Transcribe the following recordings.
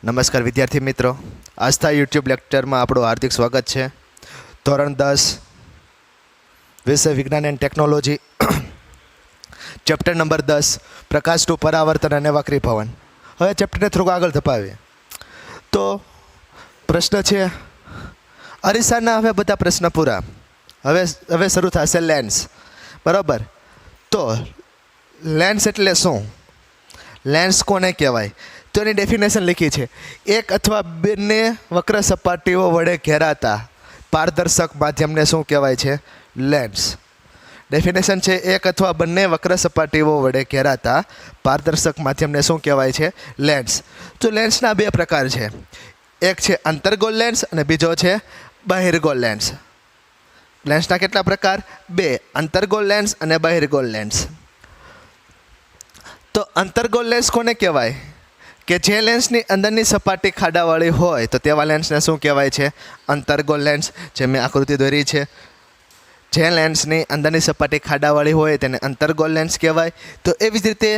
નમસ્કાર વિદ્યાર્થી મિત્રો, આસ્થા યુટ્યુબ લેક્ચરમાં આપણું હાર્દિક સ્વાગત છે. ધોરણ 10 વિષય વિજ્ઞાન એન્ડ ટેકનોલોજી, ચેપ્ટર નંબર 10 પ્રકાશનું પરાવર્તન અને વક્રીભવન. હવે ચેપ્ટરને થોડુંક આગળ ધપાવીએ તો પ્રશ્ન છે અરીસાના. હવે બધા પ્રશ્ન પૂરા. હવે શરૂ થશે લેન્સ. બરાબર. તો લેન્સ એટલે શું? લેન્સ કોને કહેવાય? તો એની ડેફિનેશન લખી છે, એક અથવા બંને વક્ર સપાટીઓ વડે ઘેરાતા પારદર્શક માધ્યમને શું કહેવાય છે? લેન્સ. ડેફિનેશન છે, એક અથવા બંને વક્ર સપાટીઓ વડે ઘેરાતા પારદર્શક માધ્યમને શું કહેવાય છે? લેન્સ. તો લેન્સના બે પ્રકાર છે, એક છે અંતર્ગોળ લેન્સ અને બીજો છે બહિર્ગોળ લેન્સ. લેન્સના કેટલા પ્રકાર? બે, અંતર્ગોળ લેન્સ અને બહિર્ગોળ લેન્સ. તો અંતર્ગોળ લેન્સ કોને કહેવાય? કે જે લેન્સની અંદરની સપાટી ખાડાવાળી હોય તો તેવા લેન્સને શું કહેવાય છે? અંતર્ગોળ લેન્સ. જે મેં આકૃતિ દોરી છે, જે લેન્સની અંદરની સપાટી ખાડાવાળી હોય તેને અંતર્ગોળ લેન્સ કહેવાય. તો એવી જ રીતે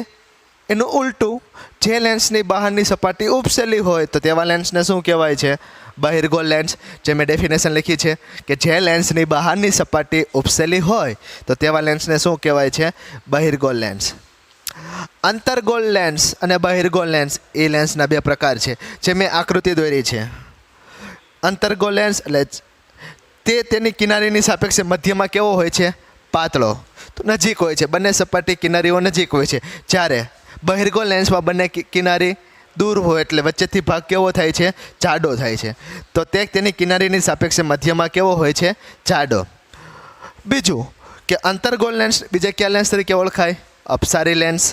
એનું ઉલટું, જે લેન્સની બહારની સપાટી ઉપસેલી હોય તો તેવા લેન્સને શું કહેવાય છે? બહિર્ગોળ લેન્સ. જે મેં ડેફિનેશન લખી છે કે જે લેન્સની બહારની સપાટી ઉપસેલી હોય તો તેવા લેન્સને શું કહેવાય છે? બહિર્ગોળ લેન્સ. અંતર્ગોળ લેન્સ અને બહિર્ગોળ લેન્સ એ લેન્સના બે પ્રકાર છે, જે મેં આકૃતિ દોરી છે. અંતર્ગોળ લેન્સ એટલે તે તેની કિનારીની સાપેક્ષે મધ્યમાં કેવો હોય છે? પાતળો, તો નજીક હોય છે, બંને સપાટી કિનારીઓ નજીક હોય છે. જ્યારે બહિર્ગોળ લેન્સમાં બંને કિનારી દૂર હોય એટલે વચ્ચેથી ભાગ કેવો થાય છે? જાડો થાય છે. તો તે તેની કિનારીની સાપેક્ષે મધ્યમાં કેવો હોય છે? જાડો. બીજું કે અંતર્ગોળ લેન્સ બીજા કયા લેન્સ તરીકે ઓળખાય? અપસારી લેન્સ.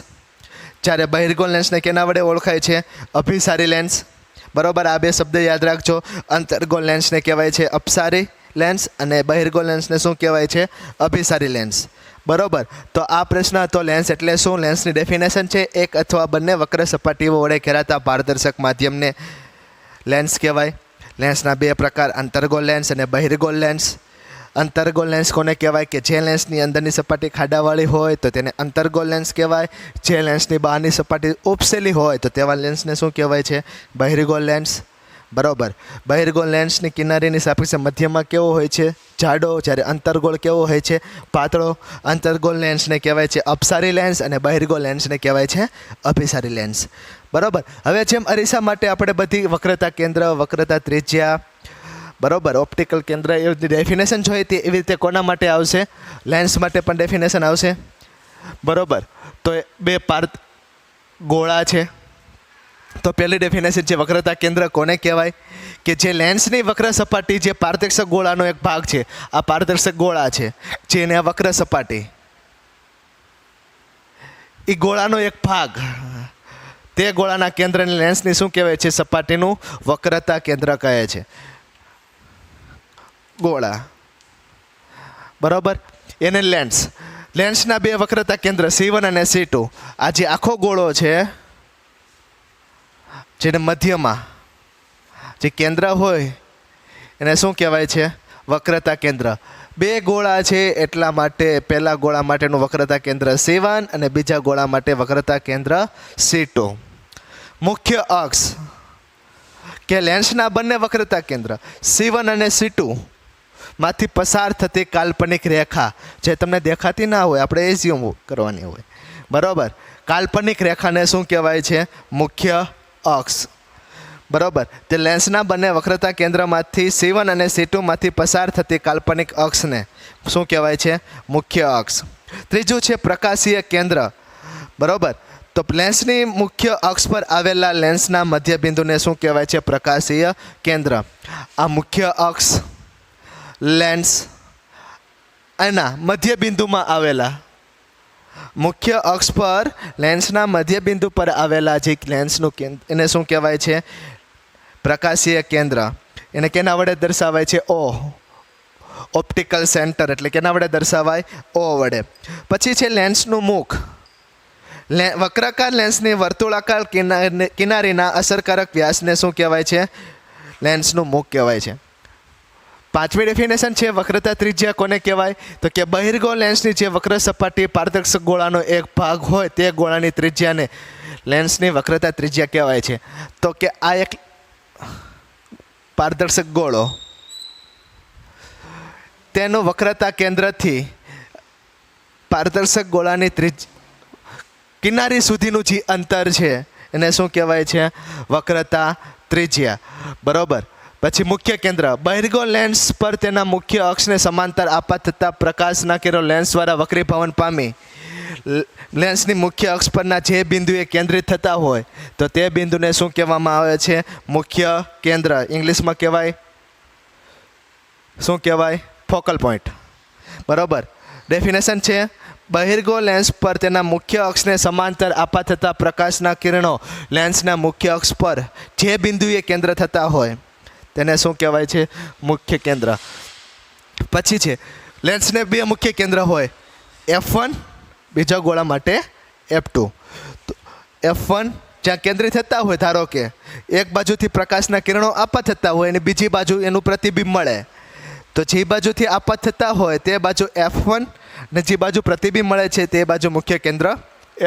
જ્યારે બહિર્ગોળ લેન્સને કેના વડે ઓળખાય છે? અભિસારી લેન્સ. બરાબર, આ બે શબ્દ યાદ રાખજો. અંતર્ગોળ લેન્સને કહેવાય છે અપસારી લેન્સ અને બહિર્ગોળ લેન્સને શું કહેવાય છે? અભિસારી લેન્સ. બરાબર. તો આ પ્રશ્ન હતો લેન્સ એટલે શું. લેન્સની ડેફિનેશન છે, એક અથવા બંને વક્ર સપાટીઓ વડે ઘેરાતા પારદર્શક માધ્યમને લેન્સ કહેવાય. લેન્સના બે પ્રકાર, અંતર્ગોળ લેન્સ અને બહિર્ગોળ લેન્સ. અંતર્ગોળ લેન્સ કોને કહેવાય? કે જે લેન્સની અંદરની સપાટી ખાડાવાળી હોય તો તેને અંતર્ગોળ લેન્સ કહેવાય. જે લેન્સની બહારની સપાટી ઉપસેલી હોય તો તેવા લેન્સને શું કહેવાય છે? બહિર્ગોળ લેન્સ. બરાબર. બહિર્ગોળ લેન્સની કિનારીની સાપેક્ષે મધ્યમાં કેવો હોય છે? જાડો. જ્યારે અંતર્ગોળ કેવો હોય છે? પાતળો. અંતર્ગોળ લેન્સને કહેવાય છે અપસારી લેન્સ અને બહિર્ગોળ લેન્સને કહેવાય છે અભિસારી લેન્સ. બરાબર. હવે જેમ અરીસા માટે આપણે બધી વક્રતા કેન્દ્ર, વક્રતા ત્રિજ્યા, બરાબર, ઓપ્ટિકલ કેન્દ્ર એવી ડેફિનેશન જોઈએ હતી, એવી રીતે કોના માટે આવશે? લેન્સ માટે પણ ડેફિનેશન આવશે. બરાબર. તો બે ગોળા છે. તો પહેલી ડેફિનેશન છે, વક્રતા કેન્દ્ર કોને કહેવાય? કે જે લેન્સની વક્ર સપાટી, જે પારદર્શક ગોળાનો એક ભાગ છે, આ પારદર્શક ગોળા છે, જેને આ વક્ર સપાટી, એ ગોળાનો એક ભાગ, તે ગોળાના કેન્દ્રની લેન્સની શું કહેવાય છે? સપાટીનું વક્રતા કેન્દ્ર કહે છે. ગોળા. બરાબર. એને લેન્સ. લેન્સના બે વક્રતા કેન્દ્ર C1 અને C2. આ જે આખો ગોળો છે, જેને મધ્યમાં જે કેન્દ્ર હોય એને શું કહેવાય છે? વક્રતા કેન્દ્ર. બે ગોળા છે એટલા માટે પહેલા ગોળા માટેનું વક્રતા કેન્દ્ર C1 અને બીજા ગોળા માટે વક્રતા કેન્દ્ર C2. મુખ્ય અક્ષ કે લેન્સના બંને વક્રતા કેન્દ્ર C1 અને C2 માંથી પસાર થતી કાલ્પનિક રેખા, જે તમને દેખાતી ના હોય, આપણે એઝ્યુમ કરવાની હોય. બરાબર. કાલ્પનિક રેખાને શું કહેવાય છે? મુખ્ય અક્ષ. બરાબર. તે લેન્સના બંને વક્રતા કેન્દ્રમાંથી C1 અને C2 માંથી પસાર થતી કાલ્પનિક અક્ષને શું કહેવાય છે? મુખ્ય અક્ષ. ત્રીજું છે પ્રકાશીય કેન્દ્ર. બરાબર. તો લેન્સની મુખ્ય અક્ષ પર આવેલા લેન્સના મધ્યબિંદુને શું કહેવાય છે? પ્રકાશીય કેન્દ્ર. આ મુખ્ય અક્ષ, લેન્સ, એના મધ્યબિંદુમાં આવેલા, મુખ્ય અક્ષ પર લેન્સના મધ્યબિંદુ પર આવેલા જે લેન્સનું કેન્દ્ર, એને શું કહેવાય છે? પ્રકાશીય કેન્દ્ર. એને કેના વડે દર્શાવાય છે? O. ઓપ્ટિકલ સેન્ટર એટલે કેના વડે દર્શાવાય? O વડે. પછી છે લેન્સનું મુખ. વક્રાકાર લેન્સની વર્તુળાકાર કિનારીના અસરકારક વ્યાસને શું કહેવાય છે? લેન્સનું મુખ કહેવાય છે. પાંચમી ડેફિનેશન છે વક્રતા ત્રિજ્યા કોને કહેવાય? તો કે બહિર્ગોળ લેન્સની જે વક્ર સપાટી પારદર્શક ગોળાનો એક ભાગ હોય તે ગોળાની ત્રિજ્યાને લેન્સની વક્રતા ત્રિજ્યા કહેવાય છે. તો કે આ એક પારદર્શક ગોળો, તેનું વક્રતા કેન્દ્રથી પારદર્શક ગોળાની કિનારી સુધીનું જે અંતર છે એને શું કહેવાય છે? વક્રતા ત્રિજ્યા. બરોબર. પછી મુખ્ય કેન્દ્ર, બહિર્ગોળ લેન્સ પર તેના મુખ્ય અક્ષને સમાંતર આપાત થતા પ્રકાશના કિરણો લેન્સ દ્વારા વક્રીભવન પામી લેન્સની મુખ્ય અક્ષ પરના જે બિંદુએ કેન્દ્રિત થતા હોય તો તે બિંદુને શું કહેવામાં આવે છે? મુખ્ય કેન્દ્ર. ઇંગ્લિશમાં કહેવાય શું કહેવાય? Focal point. બરોબર. ડેફિનેશન છે બહિર્ગોળ લેન્સ પર તેના મુખ્ય અક્ષને સમાંતર આપાત થતા પ્રકાશના કિરણો લેન્સના મુખ્ય અક્ષ પર જે બિંદુએ કેન્દ્ર થતા હોય તેને શું કહેવાય છે? મુખ્ય કેન્દ્ર. પછી છે લેન્સને બે મુખ્ય કેન્દ્ર હોય, F1 બીજા ગોળા માટે F2. F1 જ્યાં કેન્દ્રિત થતા હોય, ધારો કે એક બાજુથી પ્રકાશના કિરણો આપાત થતા હોય અને બીજી બાજુ એનું પ્રતિબિંબ મળે, તો જે બાજુથી આપાત થતા હોય તે બાજુ F1 અને જે બાજુ પ્રતિબિંબ મળે છે તે બાજુ મુખ્ય કેન્દ્ર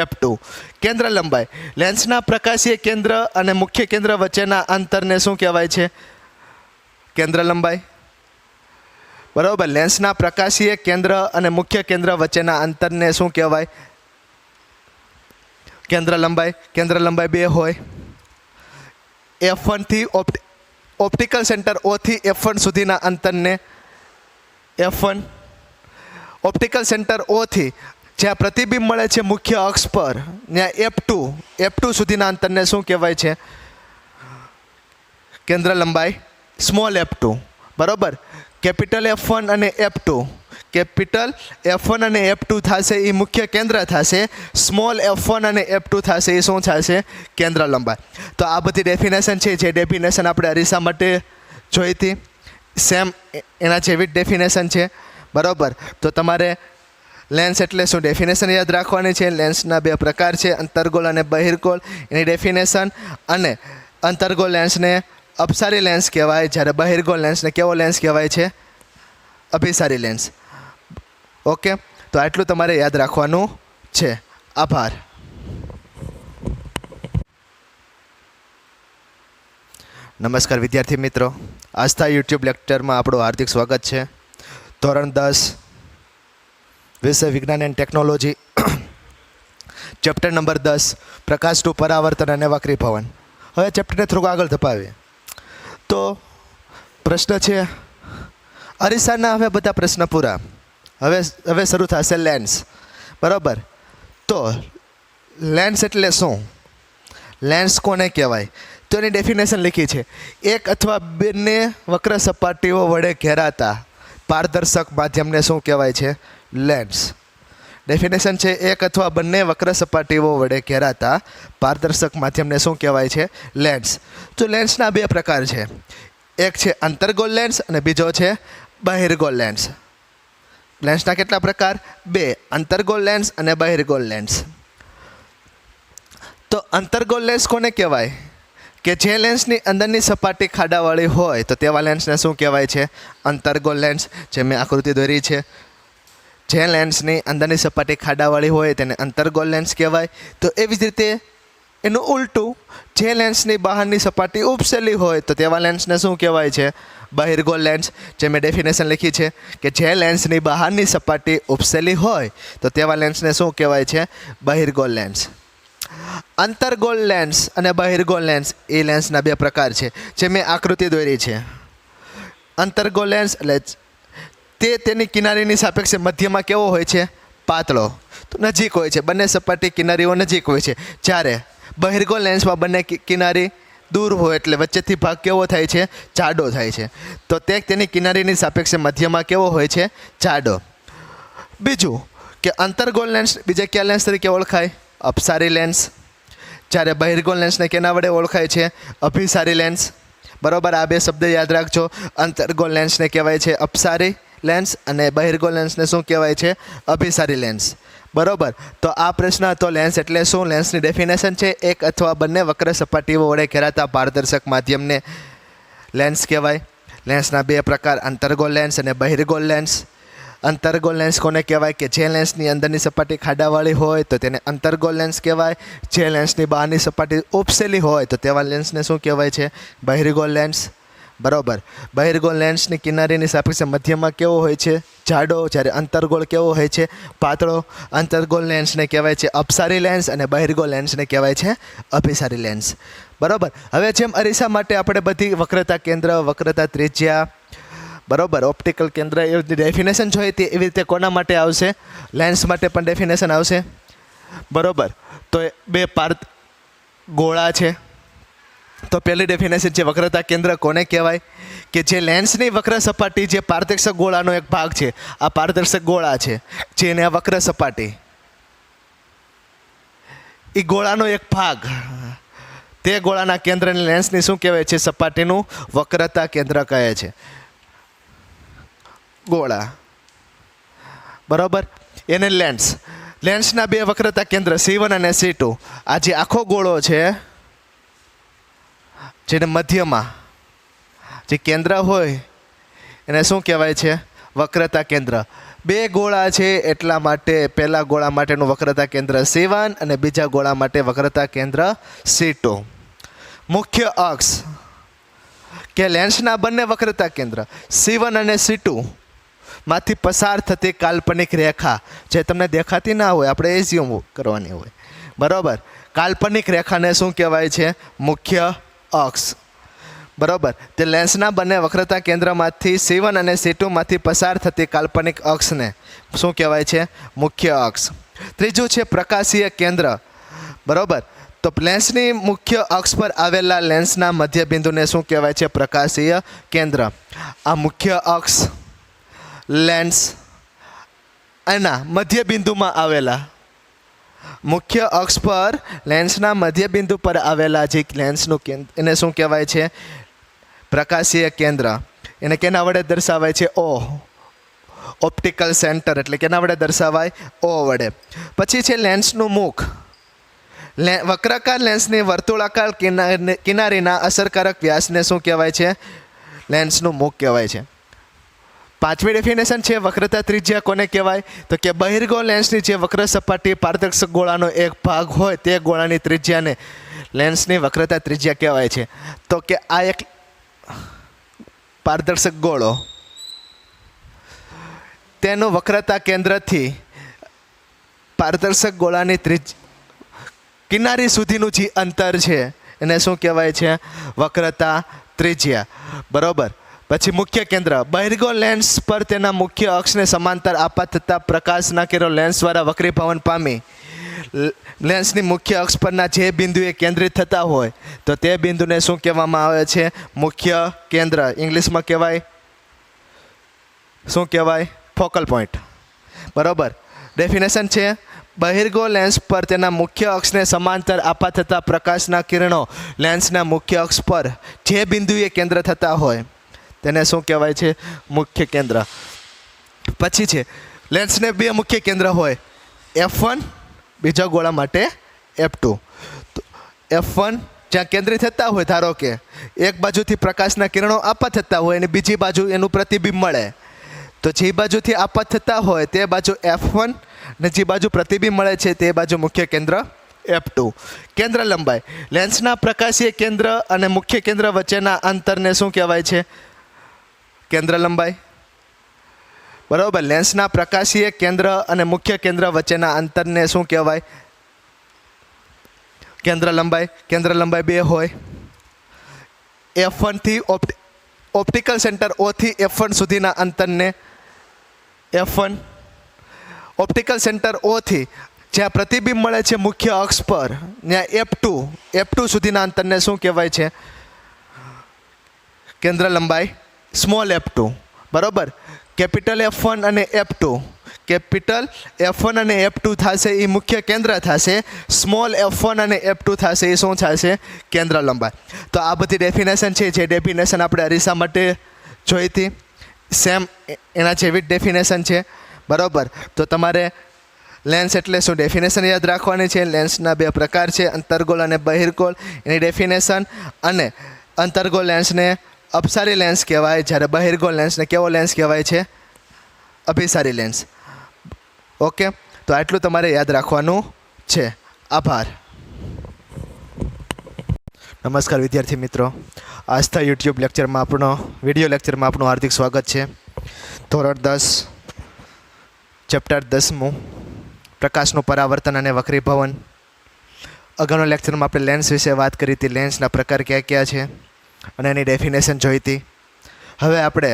F2. કેન્દ્ર લંબાઈ, લેન્સના પ્રકાશીય કેન્દ્ર અને મુખ્ય કેન્દ્ર વચ્ચેના અંતરને શું કહેવાય છે? કેન્દ્ર લંબાઈ. બરાબર. લેન્સના પ્રકાશીય કેન્દ્ર અને મુખ્ય કેન્દ્ર વચ્ચેના અંતરને શું કહેવાય? કેન્દ્ર લંબાઈ. કેન્દ્ર લંબાઈ 2 હોય. F1 થી ઓપ્ટિકલ સેન્ટર O થી F1 સુધીના અંતરને F1. ઓપ્ટિકલ સેન્ટર O થી જ્યાં પ્રતિબિંબ મળે છે મુખ્ય અક્ષ પર ત્યાં F2 સુધીના અંતરને શું કહેવાય છે? કેન્દ્ર લંબાઈ. Small F2. બરાબર. કેપિટલ F1 અને F2. કેપિટલ F1 અને F2 થશે એ મુખ્ય કેન્દ્ર થશે. સ્મોલ F1 અને F2 થશે એ શું થશે? કેન્દ્ર લંબાઈ. તો આ બધી ડેફિનેશન છે, જે ડેફિનેશન આપણે અરીસા માટે જોઈ હતી સેમ એના જેવી જ ડેફિનેશન છે. બરાબર. તો તમારે લેન્સ એટલે શું ડેફિનેશન યાદ રાખવાની છે. લેન્સના બે પ્રકાર છે, અંતર્ગોળ અને બહિર્ગોળ, એની ડેફિનેશન. અને અંતર્ગોળ લેન્સને અપસારી લેન્સ કહેવાય, જ્યારે બહિર્ગોળ લેન્સને કેવો લેન્સ કહેવાય છે? અભિસારી લેન્સ. ઓકે. તો આટલું તમારે યાદ રાખવાનું છે. આભાર. નમસ્કાર વિદ્યાર્થી મિત્રો, આસ્થા યુટ્યુબ લેક્ચરમાં આપણું હાર્દિક સ્વાગત છે. ધોરણ 10 વિષય વિજ્ઞાન એન્ડ ટેકનોલોજી, ચેપ્ટર નંબર 10 પ્રકાશનું પરાવર્તન અને વક્રીભવન. હવે ચેપ્ટરને થોડુંક આગળ ધપાવીએ તો પ્રશ્ન છે અરીસાના. હવે બધા પ્રશ્ન પૂરા. હવે શરૂ થશે લેન્સ. બરાબર. તો લેન્સ એટલે શું? લેન્સ કોને કહેવાય? તો એની ડેફિનેશન લીખી છે, એક અથવા બંને વક્ર સપાટીઓ વડે ઘેરાતા પારદર્શક માધ્યમને શું કહેવાય છે? લેન્સ. ડેફિનેશન છે એક અથવા બંને વક્ર સપાટીઓ વડે ઘેરાતા પારદર્શક માધ્યમને શું કહેવાય છે? લેન્સ. તો લેન્સના બે પ્રકાર છે, એક છે અંતર્ગોળ લેન્સ અને બીજો છે બહિર્ગોળ લેન્સ. લેન્સના કેટલા પ્રકાર? 2, અંતર્ગોળ લેન્સ અને બહિર્ગોળ લેન્સ. તો અંતર્ગોળ લેન્સ કોને કહેવાય? કે જે લેન્સની અંદરની સપાટી ખાડાવાળી હોય તો તેવા લેન્સને શું કહેવાય છે? અંતર્ગોળ લેન્સ. જે મેં આકૃતિ દોરી છે, જે લેન્સની અંદરની સપાટી ખાડાવાળી હોય તેને અંતર્ગોળ લેન્સ કહેવાય. તો એવી જ રીતે એનું ઉલટું, જે લેન્સની બહારની સપાટી ઉપસેલી હોય તો તેવા લેન્સને શું કહેવાય છે? બહિર્ગોળ લેન્સ. જે મેં ડેફિનેશન લીખી છે કે જે લેન્સની બહારની સપાટી ઉપસેલી હોય તો તેવા લેન્સને શું કહેવાય છે? બહિર્ગોળ લેન્સ. અંતર્ગોળ લેન્સ અને બહિર્ગોળ લેન્સ એ લેન્સના બે પ્રકાર છે, જે મેં આકૃતિ દોરી છે. અંતર્ગોળ લેન્સ એટલે તે તેની કિનારીની સાપેક્ષે મધ્યમાં કેવો હોય છે? પાતળો. તો નજીક હોય છે, બંને સપાટી કિનારીઓ નજીક હોય છે. જ્યારે બહિર્ગોળ લેન્સમાં બંને કિનારી દૂર હોય એટલે વચ્ચેથી ભાગ કેવો થાય છે? જાડો થાય છે. તો તે તેની કિનારીની સાપેક્ષે મધ્યમાં કેવો હોય છે? જાડો. બીજું કે અંતર્ગોળ લેન્સ બીજા કયા લેન્સ તરીકે ઓળખાય? અપસારી લેન્સ. જ્યારે બહિર્ગોળ લેન્સને કેના વડે ઓળખાય છે? અભિસારી લેન્સ. બરાબર. આ બે શબ્દ યાદ રાખજો. અંતર્ગોળ લેન્સને કહેવાય છે અપસારી લેન્સ અને બહિર્ગોળ લેન્સને શું કહેવાય છે? અભિસારી લેન્સ. બરાબર. તો આ પ્રશ્ન હતો લેન્સ એટલે શું. લેન્સની ડેફિનેશન છે એક અથવા બંને વક્ર સપાટીઓ વડે ઘેરાતા પારદર્શક માધ્યમને લેન્સ કહેવાય. લેન્સના બે પ્રકાર અંતર્ગોળ લેન્સ અને બહિર્ગોળ લેન્સ. અંતર્ગોળ લેન્સ કોને કહેવાય કે જે લેન્સની અંદરની સપાટી ખાડાવાળી હોય તો તેને અંતર્ગોળ લેન્સ કહેવાય. જે લેન્સની બહારની સપાટી ઉપસેલી હોય તો તેવા લેન્સને શું કહેવાય છે? બહિર્ગોળ લેન્સ. બરાબર. બહિર્ગોળ લેન્સની કિનારીની સાપેક્ષે મધ્યમાં કેવો હોય છે? જાડો. જ્યારે અંતર્ગોળ કેવો હોય છે? પાતળો. અંતર્ગોળ લેન્સને કહેવાય છે અપસારી લેન્સ અને બહિર્ગોળ લેન્સને કહેવાય છે અભિસારી લેન્સ. બરાબર. હવે જેમ અરીસા માટે આપણે બધી વક્રતા કેન્દ્ર, વક્રતા ત્રિજ્યા, બરાબર, ઓપ્ટિકલ કેન્દ્ર એ ડેફિનેશન જોઈએ તે એવી રીતે કોના માટે આવશે? લેન્સ માટે પણ ડેફિનેશન આવશે. બરાબર. તો બે ગોળા છે. તો પહેલી ડેફિનેશન છે વક્રતા કેન્દ્ર કોને કહેવાય? કે જે લેન્સની વક્ર સપાટી જે પારદર્શક ગોળાનો એક ભાગ છે. આ પારદર્શક ગોળા છે જેને આ વક્ર સપાટી, એ ગોળાનો એક ભાગ, તે ગોળાના કેન્દ્રની લેન્સની શું કહેવાય છે? સપાટીનું વક્રતા કેન્દ્ર કહે છે. ગોળા. બરાબર. એને લેન્સ. લેન્સના બે વક્રતા કેન્દ્ર C1 અને C2. આ જે આખો ગોળો છે જેને મધ્યમાં જે કેન્દ્ર હોય એને શું કહેવાય છે? વક્રતા કેન્દ્ર. બે ગોળા છે એટલા માટે પહેલા ગોળા માટેનું વક્રતા કેન્દ્ર C1 અને બીજા ગોળા માટે વક્રતા કેન્દ્ર C2. મુખ્ય અક્ષ કે લેન્સના બંને વક્રતા કેન્દ્ર C1 અને C2 માંથી પસાર થતી કાલ્પનિક રેખા જે તમને દેખાતી ના હોય, આપણે એઝ્યુમ કરવાની હોય. બરાબર. કાલ્પનિક રેખાને શું કહેવાય છે? મુખ્ય અક્ષ. બરાબર. તે લેન્સના બંને વક્રતા કેન્દ્રમાંથી C1 અને C2 માંથી પસાર થતી કાલ્પનિક અક્ષને શું કહેવાય છે? મુખ્ય અક્ષ. ત્રીજું છે પ્રકાશીય કેન્દ્ર. બરાબર. તો લેન્સની મુખ્ય અક્ષ પર આવેલા લેન્સના મધ્યબિંદુને શું કહેવાય છે? પ્રકાશીય કેન્દ્ર. આ મુખ્ય અક્ષ, લેન્સ એના મધ્યબિંદુમાં આવેલા, મુખ્ય અક્ષ પર લેન્સના મધ્યબિંદુ પર આવેલા જે લેન્સનું કેન્દ્ર એને શું કહેવાય છે? પ્રકાશીય કેન્દ્ર. એને કેના વડે દર્શાવાય છે? O. ઓપ્ટિકલ સેન્ટર એટલે કેના વડે દર્શાવાય? O વડે. પછી છે લેન્સનું મુખ. વક્રાકાર લેન્સની વર્તુળાકાર કિનારીના અસરકારક વ્યાસને શું કહેવાય છે? લેન્સનું મુખ કહેવાય છે. પાંચમી ડેફિનેશન છે વક્રતા ત્રિજ્યા કોને કહેવાય? તો કે બહિર્ગોળ લેન્સની જે વક્ર સપાટી પારદર્શક ગોળાનો એક ભાગ હોય તે ગોળાની ત્રિજ્યાને લેન્સની વક્રતા ત્રિજ્યા કહેવાય છે. તો કે આ એક પારદર્શક ગોળો, તેનું વક્રતા કેન્દ્રથી પારદર્શક ગોળાની કિનારી સુધીનું જે અંતર છે એને શું કહેવાય છે? વક્રતા ત્રિજ્યા. બરાબર. પછી મુખ્ય કેન્દ્ર. બહિર્ગોળ લેન્સ પર તેના મુખ્ય અક્ષને સમાંતર આપાત થતા પ્રકાશના કિરણો લેન્સ દ્વારા વક્રીભવન પામી લેન્સની મુખ્ય અક્ષ પરના જે બિંદુએ કેન્દ્રિત થતા હોય તો તે બિંદુને શું કહેવામાં આવે છે? મુખ્ય કેન્દ્ર. ઇંગ્લિશમાં કહેવાય શું કહેવાય? Focal point. બરાબર. ડેફિનેશન છે બહિર્ગોળ લેન્સ પર તેના મુખ્ય અક્ષને સમાંતર આપાત થતા પ્રકાશના કિરણો લેન્સના મુખ્ય અક્ષ પર જે બિંદુએ કેન્દ્ર થતા હોય તેને શું કહેવાય છે? મુખ્ય કેન્દ્ર. પછી છે લેન્સને બે મુખ્ય કેન્દ્ર હોય, F1, બીજા ગોળા માટે F2. F1 જ્યાં કેન્દ્રિત થતા હોય, ધારો કે એક બાજુથી પ્રકાશના કિરણો આપાત થતા હોય અને બીજી બાજુ એનું પ્રતિબિંબ મળે, તો જે બાજુથી આપાત થતા હોય તે બાજુ F1 અને જે બાજુ પ્રતિબિંબ મળે છે તે બાજુ મુખ્ય કેન્દ્ર F2. કેન્દ્ર લંબાઈ. લેન્સના પ્રકાશીય કેન્દ્ર અને મુખ્ય કેન્દ્ર વચ્ચેના અંતરને શું કહેવાય છે? કેન્દ્ર લંબાઈ. બરાબર. લેન્સના પ્રકાશીય કેન્દ્ર અને મુખ્ય કેન્દ્ર વચ્ચેના અંતરને શું કહેવાય? કેન્દ્ર લંબાઈ. કેન્દ્ર લંબાઈ બે હોય. F1 થી ઓપ્ટિકલ સેન્ટર O થી F1 સુધીના અંતરને F1. ઓપ્ટિકલ સેન્ટર O થી જ્યાં પ્રતિબિંબ મળે છે મુખ્ય અક્ષ પર ત્યાં F2 સુધીના અંતરને શું કહેવાય છે? કેન્દ્ર લંબાઈ. Small F2. બરાબર. કેપિટલ F1 અને F2. કેપિટલ F1 અને F2 થશે એ મુખ્ય કેન્દ્ર થશે. સ્મોલ F1 અને F2 થશે એ શું થશે? કેન્દ્ર લંબાઈ. તો આ બધી ડેફિનેશન છે જે ડેફિનેશન આપણે અરીસા માટે જોઈ હતી, સેમ એના જેવી જ ડેફિનેશન છે. બરાબર. તો તમારે લેન્સ એટલે શું ડેફિનેશન યાદ રાખવાની છે. લેન્સના બે પ્રકાર છે, અંતર્ગોળ અને બહિર્ગોળ, એની ડેફિનેશન, અને અંતર્ગોળ લેન્સને અપસારી લેન્સ કહેવાય, જ્યારે બહિર્ગોળ લેન્સને કેવો લેન્સ કહેવાય છે? અભિસારી લેન્સ. ઓકે, તો આટલું તમારે યાદ રાખવાનું છે. આભાર. નમસ્કાર વિદ્યાર્થી મિત્રો, આસ્થા યુટ્યુબ લેક્ચરમાં વિડીયો લેક્ચરમાં આપણું હાર્દિક સ્વાગત છે. ધોરણ 10 ચેપ્ટર 10મું પ્રકાશનું પરાવર્તન અને વક્રીભવન. અગાઉના લેક્ચરમાં આપણે લેન્સ વિશે વાત કરી હતી. લેન્સના પ્રકાર કયા કયા છે અને એની ડેફિનેશન જોઈ હતી. હવે આપણે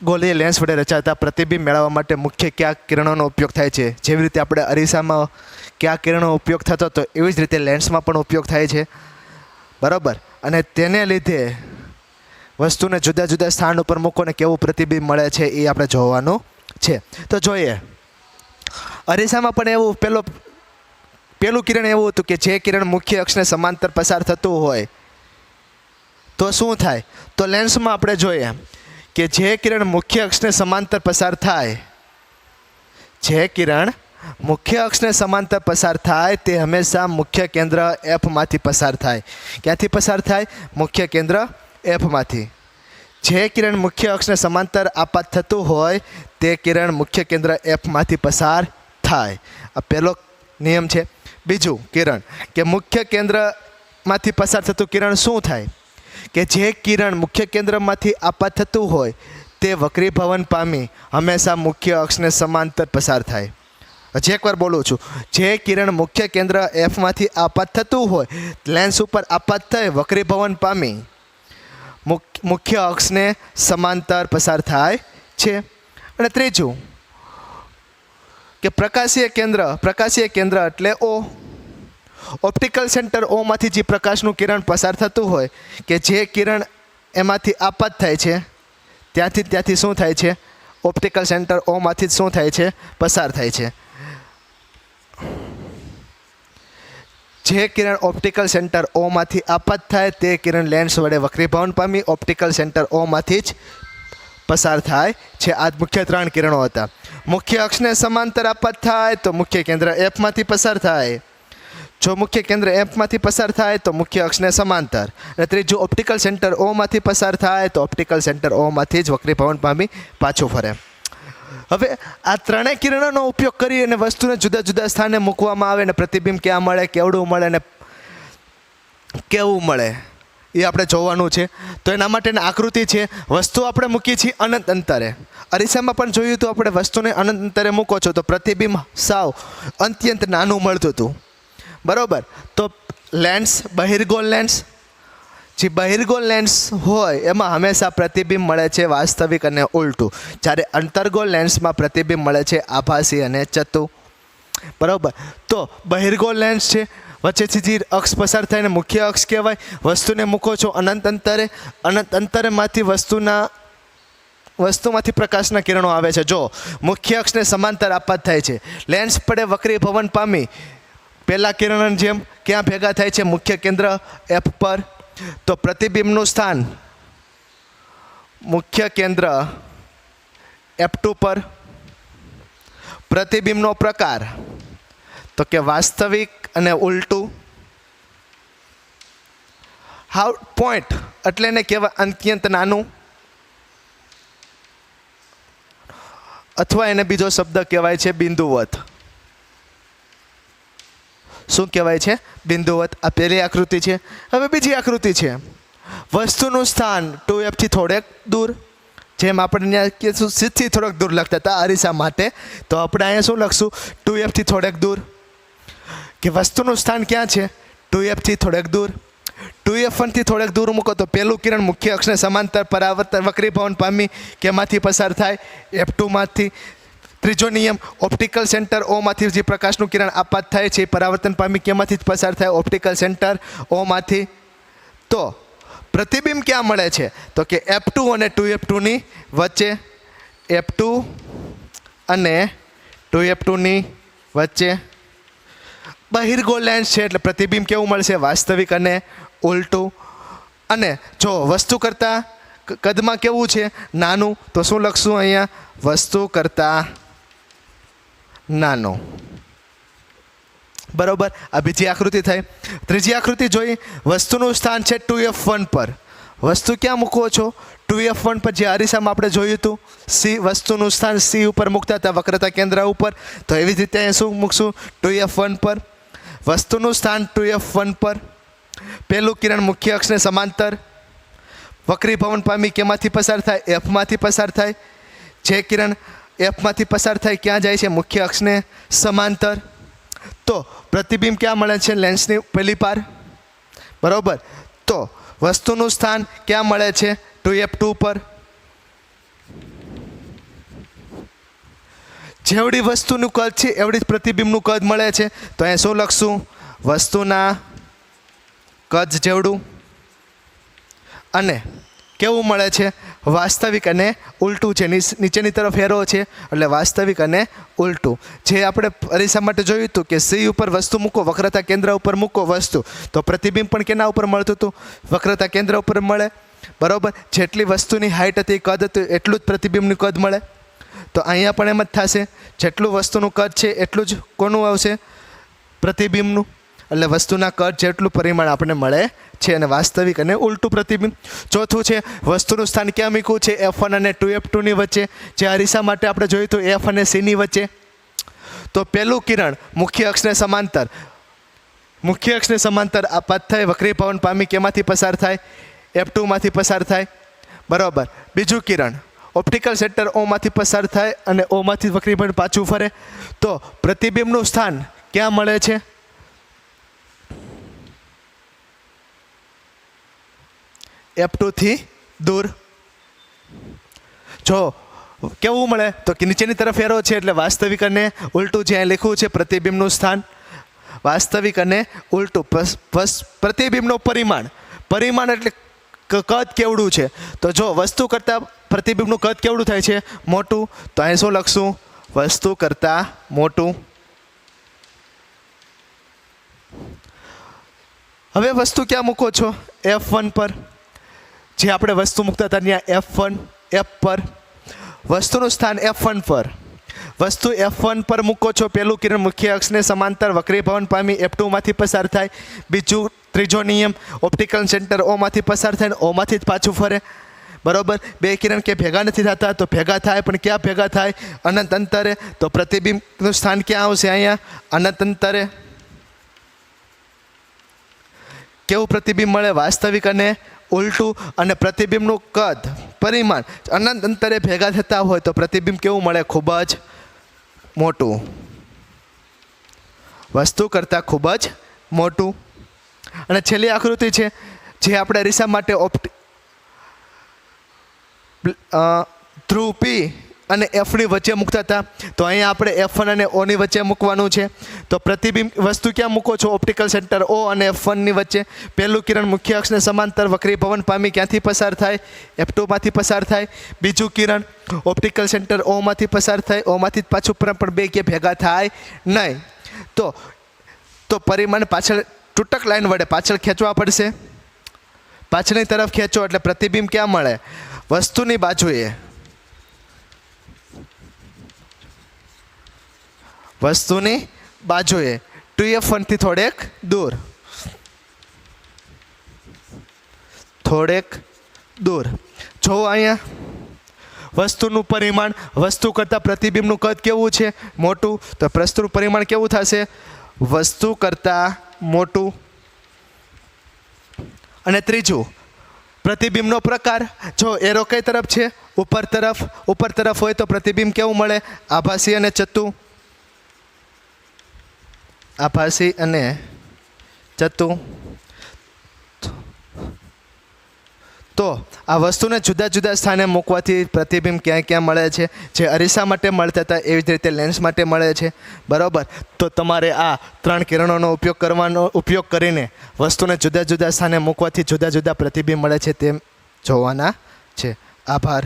ગોલીય લેન્સ વડે રચાતા પ્રતિબિંબ મેળવવા માટે મુખ્ય કયા કિરણોનો ઉપયોગ થાય છે. જેવી રીતે આપણે અરીસામાં કયા કિરણનો ઉપયોગ થતો હતો એવી જ રીતે લેન્સમાં પણ ઉપયોગ થાય છે, બરાબર. અને તેને લીધે વસ્તુને જુદા જુદા સ્થાન ઉપર મૂકો ને કેવું પ્રતિબિંબ મળે છે એ આપણે જોવાનું છે. તો જોઈએ, અરીસામાં પણ એવું પેલું કિરણ એવું હતું કે જે કિરણ મુખ્ય અક્ષને સમાંતર પસાર થતું હોય તો શું થાય. તો લેન્સમાં આપણે જોઈએ કે જે કિરણ મુખ્ય અક્ષને સમાંતર પસાર થાય, જે કિરણ મુખ્ય અક્ષને સમાંતર પસાર થાય તે હંમેશા મુખ્ય કેન્દ્ર એફમાંથી પસાર થાય. ક્યાંથી પસાર થાય? મુખ્ય કેન્દ્ર એફમાંથી. જે કિરણ મુખ્ય અક્ષને સમાંતર આપાત થતું હોય તે કિરણ મુખ્ય કેન્દ્ર એફમાંથી પસાર થાય. આ પહેલો નિયમ છે. બીજું કિરણ કે મુખ્ય કેન્દ્રમાંથી પસાર થતું કિરણ શું થાય કે જે કિરણ મુખ્ય કેન્દ્રમાંથી આપાત થતું હોય તે વક્રીભવન પામી હંમેશા મુખ્ય અક્ષને સમાંતર પસાર થાય. હજી એકવાર બોલું છું, જે કિરણ મુખ્ય કેન્દ્ર એફમાંથી આપાત થતું હોય, લેન્સ ઉપર આપાત થઈ વક્રીભવન પામી મુખ્ય અક્ષને સમાંતર પસાર થાય છે. અને ત્રીજું કે પ્રકાશીય કેન્દ્ર એટલે ઓપ્ટિકલ સેન્ટર ઓમાંથી જે પ્રકાશનું કિરણ પસાર થતું હોય કે જે કિરણ એમાંથી આપાત થાય છે ત્યાંથી શું થાય છે? ઓપ્ટિકલ સેન્ટર ઓમાંથી જ શું થાય છે? પસાર થાય છે. જે કિરણ ઓપ્ટિકલ સેન્ટર ઓમાંથી આપાત થાય તે કિરણ લેન્સ વડે વક્રીભવન પામી ઓપ્ટિકલ સેન્ટર ઓમાંથી જ પસાર થાય છે. આ મુખ્ય 3 કિરણો હતા. મુખ્ય અક્ષને સમાંતર આપાત થાય તો મુખ્ય કેન્દ્ર એફમાંથી પસાર થાય. જો મુખ્ય કેન્દ્ર એફમાંથી પસાર થાય તો મુખ્ય અક્ષને સમાંતર. અને ત્રીજું ઓપ્ટિકલ સેન્ટર ઓમાંથી પસાર થાય તો ઓપ્ટિકલ સેન્ટર ઓમાંથી જ વક્રીભવન પામી પાછું ફરે. હવે આ ત્રણેય કિરણોનો ઉપયોગ કરી અને વસ્તુને જુદા જુદા સ્થાને મૂકવામાં આવે અને પ્રતિબિંબ ક્યાં મળે, કેવડું મળે અને કેવું મળે એ આપણે જોવાનું છે. તો એના માટેની આકૃતિ છે. વસ્તુ આપણે મૂકી છીએ અનંત અંતરે. અરીસામાં પણ જોયું તો આપણે વસ્તુને અનંત અંતરે મૂકો છો તો પ્રતિબિંબ સાવ અત્યંત નાનું મળતું હતું, બરાબર. તો લેન્સ, બહિર્ગોળ લેન્સ, જે બહિર્ગોળ લેન્સ હોય એમાં હંમેશા પ્રતિબિંબ મળે છે વાસ્તવિક અને ઉલટું, જ્યારે અંતર્ગોળ લેન્સમાં પ્રતિબિંબ મળે છે આભાસી અને ચતું, બરાબર. તો બહિર્ગોળ લેન્સ છે, વચ્ચેથી જે અક્ષ પસાર થાય ને મુખ્ય અક્ષ કહેવાય. વસ્તુને મૂકો છો અનંત અંતરેમાંથી વસ્તુમાંથી પ્રકાશના કિરણો આવે છે. જો મુખ્ય અક્ષને સમાંતર આપાત થાય છે, લેન્સ પડે વક્રીભવન પામી પહેલા કિરણની જેમ ક્યાં ભેગા થાય છે? મુખ્ય કેન્દ્ર એફ પર. તો પ્રતિબિંબનું સ્થાન મુખ્ય કેન્દ્ર F2 પર. પ્રતિબિંબનો પ્રકાર તો કે વાસ્તવિક અને ઉલટું. પોઈન્ટ એટલે એને કહેવાય અત્યંત નાનું, અથવા એને બીજો શબ્દ કહેવાય છે બિંદુવત. શું કહેવાય છે? બિંદુવત. આ પહેલી આકૃતિ છે. હવે બીજી આકૃતિ છે. વસ્તુનું સ્થાન 2Fથી થોડેક દૂર, જેમ આપણે અહીંયા સીધથી થોડોક દૂર લખતા હતા અરીસા માટે, તો આપણે અહીંયા શું લખશું? 2Fથી થોડેક દૂર. કે વસ્તુનું સ્થાન ક્યાં છે? 2Fથી થોડેક દૂર. 2F1થી થોડેક દૂર મૂકો તો પહેલું કિરણ મુખ્ય અક્ષને સમાંતર પરાવર્તન વક્રીભવન પામી કેમાંથી પસાર થાય? F2માંથી. ત્રીજો નિયમ, ઓપ્ટિકલ સેન્ટર ઓમાંથી જે પ્રકાશનું કિરણ આપાત થાય છે પરાવર્તન પામી કેમાંથી જ પસાર થાય? ઓપ્ટિકલ સેન્ટર ઓમાંથી. તો પ્રતિબિંબ ક્યાં મળે છે? તો કે F2 અને 2F2ની વચ્ચે. F2 અને 2F2ની વચ્ચે. બહિર્ગોળ લેન્સ છે એટલે પ્રતિબિંબ કેવું મળશે? વાસ્તવિક અને ઉલટું. અને જો વસ્તુ કરતાં કદમાં કેવું છે? નાનું. તો શું લખશું અહીંયા? વસ્તુ કરતાં નાનો, બરાબર. આ બીજી આકૃતિ થઈ. ત્રીજી આકૃતિ જોઈ. વસ્તુનું સ્થાન છે 2F1 પર. વસ્તુ ક્યાં મૂકવો છો? 2F1 પર, જે અરીસામાં આપણે જોયું હતું. સી વસ્તુનું સ્થાન સી ઉપર મૂકતા હતા, વક્રતા કેન્દ્ર ઉપર. તો એવી જ રીતે અહીંયા શું મૂકશું? 2F1 પર. વસ્તુનું સ્થાન 2F1 પર. પહેલું કિરણ મુખ્ય અક્ષને સમાંતર વક્રીભવન પામી કેમાંથી પસાર થાય? એફમાંથી પસાર થાય. જે કિરણ એફમાંથી પસાર થાય ક્યાં જાય છે? મુખ્ય અક્ષને સમાંતર. તો પ્રતિબિંબ ક્યાં મળે છે? લેન્સની પેલી પાર. બરાબર. તો વસ્તુનું સ્થાન ક્યાં મળે છે? 2F2 પર. જેવડી વસ્તુનું કદ છે એવડી જ પ્રતિબિંબનું કદ મળે છે. તો અહીંયા શું લખશું? વસ્તુના કદ જેવડું. અને કેવું મળે છે? વાસ્તવિક અને ઉલટું છે. નીચેની તરફ એરો છે એટલે વાસ્તવિક અને ઉલટું. જે આપણે અરીસા માટે જોયું હતું કે સી ઉપર વસ્તુ મૂકો, વક્રતા કેન્દ્ર ઉપર મૂકો વસ્તુ, તો પ્રતિબિંબ પણ કેના ઉપર મળતું હતું? વક્રતા કેન્દ્ર ઉપર મળે. બરાબર. જેટલી વસ્તુની હાઇટ હતી, કદ હતું, એટલું જ પ્રતિબિંબનું કદ મળે. તો અહીંયા પણ એમ જ થશે. જેટલું વસ્તુનું કદ છે એટલું જ કોનું આવશે? પ્રતિબિંબનું. એટલે વસ્તુના કદ જેટલું પરિમાણ આપણને મળે છે. અને વાસ્તવિક અને ઉલટું પ્રતિબિંબ. ચોથું છે વસ્તુનું સ્થાન ક્યાં મૂક્યું છે? F1 અને 2F2ની વચ્ચે. જે અરીસા માટે આપણે જોયું હતું F અને Cની વચ્ચે. તો પહેલું કિરણ મુખ્ય અક્ષને સમાંતર, મુખ્ય અક્ષને સમાંતર આ પથ થાય, વક્રીભવન પામી કેમાંથી પસાર થાય? F2માંથી પસાર થાય. બરાબર. બીજું કિરણ ઓપ્ટિકલ સેન્ટર ઓમાંથી પસાર થાય અને ઓમાંથી વક્રીભવન પાછું ફરે. તો પ્રતિબિંબનું સ્થાન ક્યાં મળે છે? F2 થી દૂર. જો કેવું મળે? તો કે નીચેની તરફ એરો છે એટલે વાસ્તવિક અને ઉલટું. જે અહીં લખ્યું છે પ્રતિબિંબનું સ્થાન વાસ્તવિક અને ઉલટું. પ્રતિબિંબનું પરિમાણ. પરિમાણ એટલે કદ કેવડું છે? તો જો વસ્તુ કરતાં પ્રતિબિંબનું કદ કેવડું થાય છે? મોટું. તો અહીં શું લખશું? વસ્તુ કરતાં મોટું. હવે વસ્તુ ક્યાં મૂકો છો? F1 પર. જે આપણે વસ્તુ મૂકતા હતા ત્યાં F1, F પર. વસ્તુનું સ્થાન F1 પર. વસ્તુ F1 પર મૂકો છો. પહેલું કિરણ મુખ્ય અક્ષને સમાંતર વક્રીભવન પામી F2માંથી પસાર થાય. બીજું ત્રીજો નિયમ ઓપ્ટિકલ સેન્ટર ઓમાંથી પસાર થાય ને ઓમાંથી જ પાછું ફરે. બરાબર. બે કિરણ કે ભેગા નથી થતા? તો ભેગા થાય, પણ ક્યાં ભેગા થાય? અનંત અંતરે. તો પ્રતિબિંબનું સ્થાન ક્યાં આવશે? અહીંયા અનંત અંતરે. કેવું પ્રતિબિંબ મળે? વાસ્તવિક અને ઉલટું. અને પ્રતિબિંબનું કદ પરિમાણ અનંત અંતરે ભેગા થતા હોય તો પ્રતિબિંબ કેવું મળે? ખૂબ જ મોટું. વસ્તુ કરતાં ખૂબ જ મોટું. અને છેલ્લી આકૃતિ છે જે આપણે અરીસા માટે ધ્રુવ P અને Fની વચ્ચે મૂકતા હતા. તો અહીંયા આપણે F1 અને Oની વચ્ચે મૂકવાનું છે. તો પ્રતિબિંબ વસ્તુ ક્યાં મૂકો છો? ઓપ્ટિકલ સેન્ટર O અને F1ની વચ્ચે. પહેલું કિરણ મુખ્ય અક્ષને સમાંતર વક્રીભવન પામી ક્યાંથી પસાર થાય? F2માંથી પસાર થાય. બીજું કિરણ ઓપ્ટિકલ સેન્ટર Oમાંથી પસાર થાય. ઓમાંથી જ પાછું પણ બે કે ભેગા થાય નહીં. તો પરિમાણ પાછળ તૂટક લાઈન વડે પાછળ ખેંચવા પડશે. પાછળની તરફ ખેંચો એટલે પ્રતિબિંબ ક્યાં મળે? વસ્તુની બાજુએ. વસ્તુની બાજુએ 2F1 થી થોડેક દૂર. થોડેક દૂર. જો અહીંયા વસ્તુનું પરિમાણ વસ્તુ કરતાં પ્રતિબિંબનું કદ કેવું છે? મોટું. તો પ્રસ્તુતનું પરિમાણ કેવું થશે? વસ્તુ કરતાં મોટું. અને ત્રીજું પ્રતિબિંબનો પ્રકાર. જો એરો કઈ તરફ છે? ઉપર તરફ. ઉપર તરફ હોય તો પ્રતિબિંબ કેવું મળે? આભાસી અને ચત્તુ. આભાસી અને ચત્તુ. તો આ વસ્તુને જુદા જુદા સ્થાને મૂકવાથી પ્રતિબિંબ ક્યાં ક્યાં મળે છે? જે અરીસા માટે મળતા હતા એવી જ રીતે લેન્સ માટે મળે છે. બરાબર. તો તમારે આ 3 કિરણોનો ઉપયોગ કરીને વસ્તુને જુદા જુદા સ્થાને મૂકવાથી જુદા જુદા પ્રતિબિંબ મળે છે તેમ જોવાના છે. આભાર.